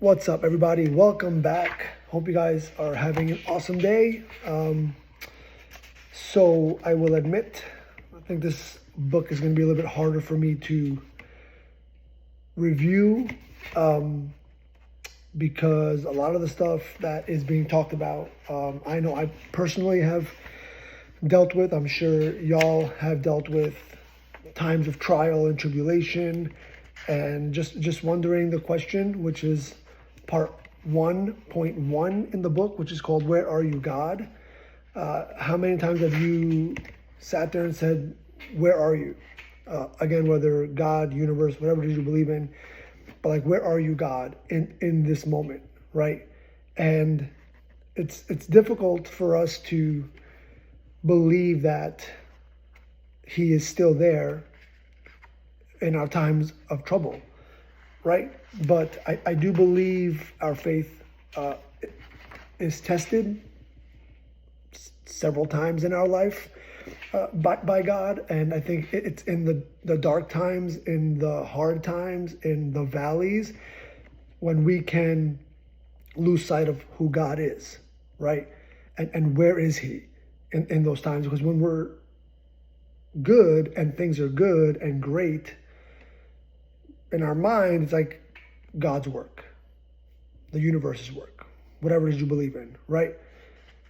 What's up, everybody? Welcome back. Hope you guys are having an awesome day. So I will admit, I think this book is going to be a little bit harder for me to review because a lot of the stuff that is being talked about, I know I personally have dealt with. I'm sure y'all have dealt with times of trial and tribulation, and just wondering the question, which is part 1.1 in the book, which is called "Where Are You, God?" How many times have you sat there and said, "Where are you?" Again, whether God, universe, whatever it is you believe in, but like, where are you, God, in this moment, right? And it's difficult for us to believe that He is still there in our times of trouble, right? But I do believe our faith is tested several times in our life by God. And I think it's in the dark times, in the hard times, in the valleys, when we can lose sight of who God is, right? And where is He in those times? Because when we're good and things are good and great, in our mind, it's like God's work, the universe's work, whatever it is you believe in, right?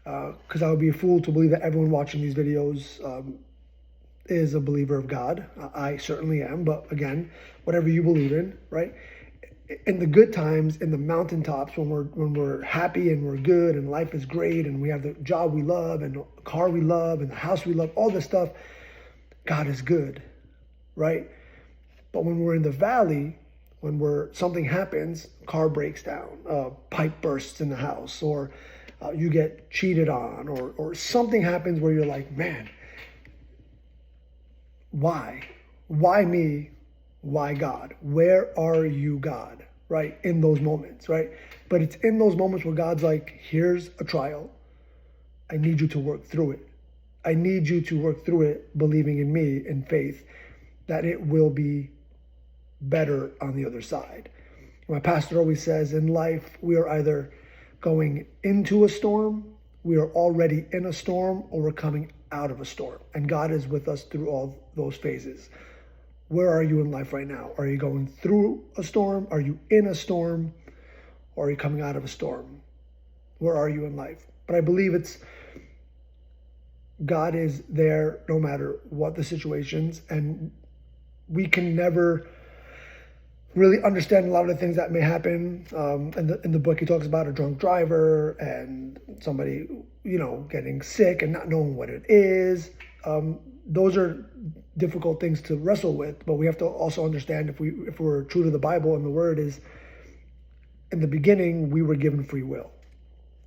Because I would be a fool to believe that everyone watching these videos is a believer of God. I certainly am, but again, whatever you believe in, right? In the good times, in the mountaintops, when we're happy and we're good and life is great and we have the job we love and the car we love and the house we love, all this stuff, God is good, right? But when we're in the valley, when something happens, car breaks down, pipe bursts in the house, or you get cheated on, or something happens where you're like, man, why? Why me? Why God? Where are you, God? Right? In those moments, right? But it's in those moments where God's like, here's a trial. I need you to work through it. I need you to work through it, believing in me, in faith, that it will be better on the other side. My pastor always says, in life, we are either going into a storm, we are already in a storm, or we're coming out of a storm. And God is with us through all those phases. Where are you in life right now? Are you going through a storm? Are you in a storm? Or are you coming out of a storm? Where are you in life? But I believe God is there no matter what the situations, and we can never really understand a lot of the things that may happen. In the book, he talks about a drunk driver and somebody, getting sick and not knowing what it is. Those are difficult things to wrestle with, but we have to also understand, if we're true to the Bible and the Word, is in the beginning we were given free will,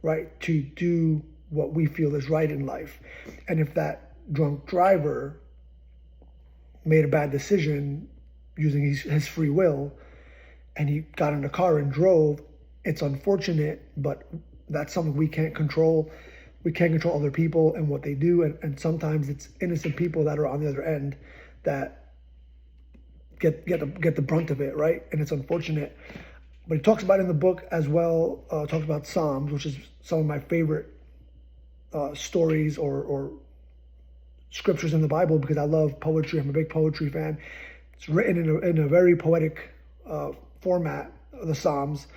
right, to do what we feel is right in life. And if that drunk driver made a bad decision using his free will, and he got in a car and drove, it's unfortunate, but that's something we can't control. We can't control other people and what they do, and sometimes it's innocent people that are on the other end that get the brunt of it, right? And it's unfortunate. But he talks about in the book as well, talks about Psalms, which is some of my favorite stories or scriptures in the Bible, because I love poetry. I'm a big poetry fan. It's written in a very poetic format, the Psalms.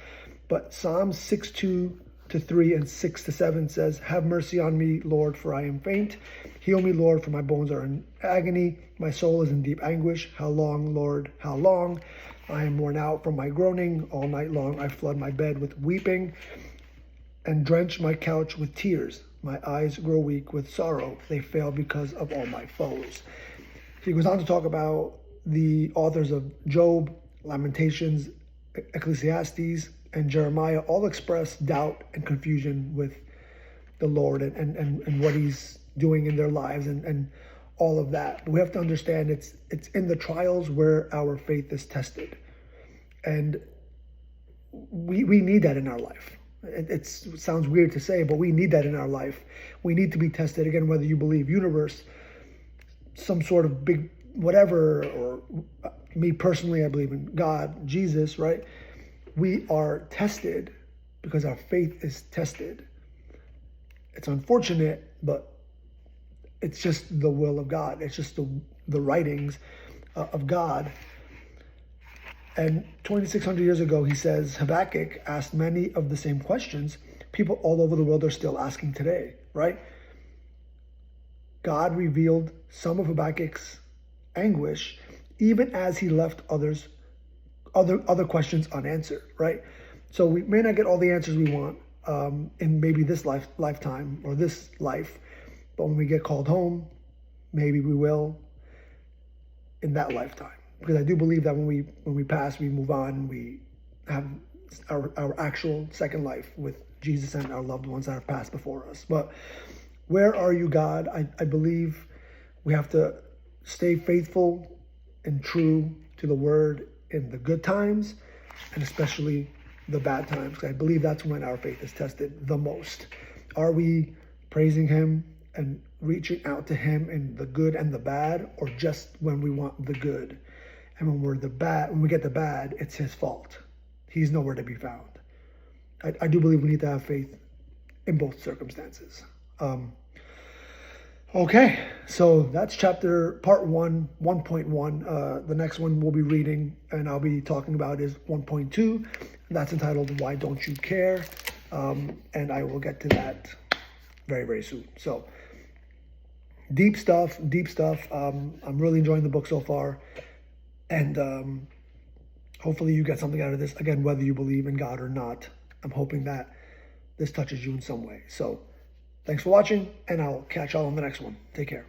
But Psalms 6:2-3 and 6-7 says, "Have mercy on me, Lord, for I am faint. Heal me, Lord, for my bones are in agony. My soul is in deep anguish. How long, Lord, how long? I am worn out from my groaning. All night long I flood my bed with weeping and drench my couch with tears. My eyes grow weak with sorrow. They fail because of all my foes." He goes on to talk about the authors of Job, Lamentations, Ecclesiastes, and Jeremiah all express doubt and confusion with the Lord and what He's doing in their lives and all of that. But we have to understand it's in the trials where our faith is tested. And we need that in our life. It sounds weird to say, but we need that in our life. We need to be tested, again, whether you believe universe, some sort of big whatever, or me personally, I believe in God, Jesus, right? we are tested because our faith is tested. It's unfortunate, but it's just the will of God. It's just the writings of God. And 2,600 years ago, he says, Habakkuk asked many of the same questions people all over the world are still asking today, right? God revealed some of Habakkuk's anguish, even as he left other questions unanswered, right? So we may not get all the answers we want in maybe this lifetime or this life, but when we get called home, maybe we will in that lifetime. Because I do believe that when we pass, we move on, we have our actual second life with Jesus and our loved ones that have passed before us. But where are you, God? I believe we have to stay faithful and true to the word in the good times and especially the bad times. I believe that's when our faith is tested the most. Are we praising him and reaching out to him in the good and the bad, or just when we want the good? And when we get the bad, it's his fault. He's nowhere to be found. I do believe we need to have faith in both circumstances. Okay, so that's part 1.1. The next one we'll be reading and I'll be talking about is 1.2. That's entitled, Why Don't You Care? And I will get to that very, very soon. So deep stuff. I'm really enjoying the book so far. And hopefully you get something out of this. Again, whether you believe in God or not, I'm hoping that this touches you in some way. So thanks for watching, and I'll catch y'all on the next one. Take care.